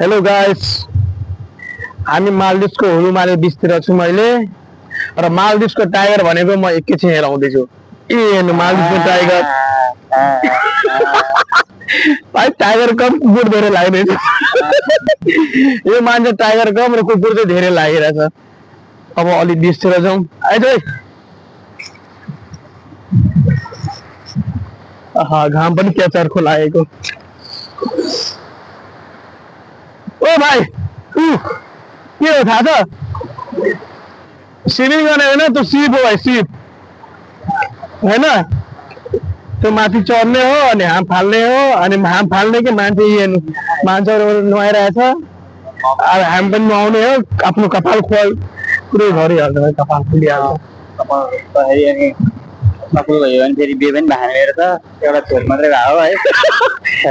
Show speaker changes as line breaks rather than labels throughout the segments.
Hello guys, हामी मालदिभ्सको हुलुमाले बिचतिर छु मैले र मालदिभ्सको टाइगर भनेको म एकैछिन हेर आउँदैछु। ए हेर्नु मालदिभ्सको टाइगर। भाइ टाइगर कम कुकुर धेरै लाग्दैछ। यो मान्छे टाइगर कम र कुकुर चाहिँ धेरै लागिरहेछ। अब अलि बिचतिर जाउँ। आइज है। घाम पनि क्या चर्को लागेको। ओ भाइ के हो थाहा छ? स्विमिङ गर्ने होइन, त्यो सिप हो भाइ, सिप होइन। त्यो माथि चढ्ने हो अनि हाम फाल्ने हो अनि हाम फाल्ने कि मान्छे हेर्नु मान्छेहरू नुहाइरहेछ। अब हामी पनि नुहाउने हो। आफ्नो कपाल पुरै भरिहाल्छ भाइ, कपाल फुलिहाल्छ।
नकुल भयो भने फेरि बिहे पनि भएन मेरो त एउटा छोरी मात्रै भएको है।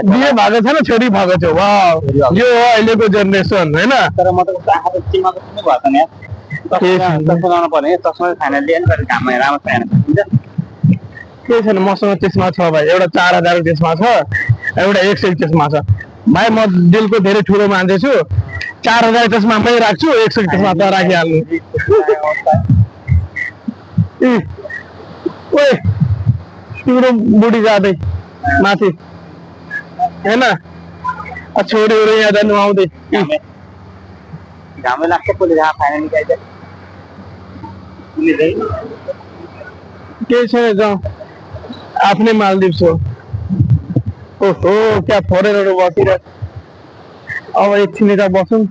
बिहे भएको छैन, छोरी भएको छ। वाह, यो हो अहिलेको जेनेरेसन होइन।
तर म त आँखा त चिमा त कुनै भएको छैन यार। चस्मा लाउनु पर्ने, चस्मा खाना लिएन तर घाममा राम्रो छैन
केही छैन, मसँग त्यसमा छ भाइ। एउटा 4000 त्यसमा छ, एउटा 100 त्यसमा छ भाइ। म दिलको धेरै ठुलो मान्छे छु। 4000 त्यसमा मै राख्छु, 100 त्यसमा त राखिहाल्नु। ओए तिम्रो बुढी जाँदै माथि होइन। छोरीहरू यहाँ जानु आउँदै
घामै लाग्छ। कसले घाम खाना निकाल्छ
केही छैन, जाउँ। आफ्नै मालदिभ्स हो। ओहो, क्या फोरेनहरू बसिरहेछ। अब एकछिन यता बसौँ,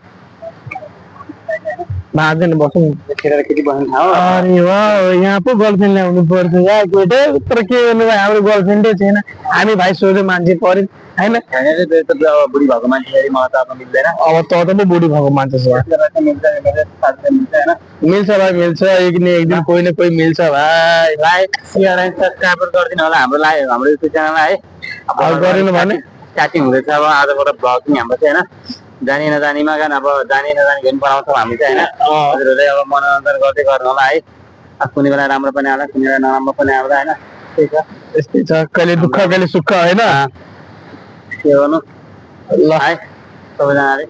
भाँच्दैन बसौँ।
केटी बस्नु थाहा हो।
अरे वाह, यहाँ पो गर्लफ्रेन्ड ल्याउनु पर्छ या केटो। तर के गर्नु भाइ, हाम्रो गर्लफ्रेन्डै छैन। हामी भाइ सोझो मान्छे पर्यो होइन।
बुढी भएको मान्छे मलाई त अब मिल्दैन।
अब त बुढी भएको मान्छे छ। मिल्छ भाइ, मिल्छ। एक दिन कोही न कोही मिल्छ भाइ।
सब्सक्राइबर गरिदिनु होला हाम्रो युट्युब च्यानललाई है।
अब गरेन भने
स्टार्टिङ हुँदैछ अब आजबाट भ्लग पनि हाम्रो चाहिँ होइन। जानी नजानीमा अब जानी नजानी पनि बनाउँछौँ हामी चाहिँ होइन। हजुरहरूले अब मनोरञ्जन गर्दै गर्नु होला है। कुनै बेला राम्रो पनि आउँला, कुनै बेला नराम्रो पनि आउँला होइन। त्यही छ,
यस्तै छ। कहिले दुःख कहिले सुख होइन।
के गर्नु ल है सबैजनाले।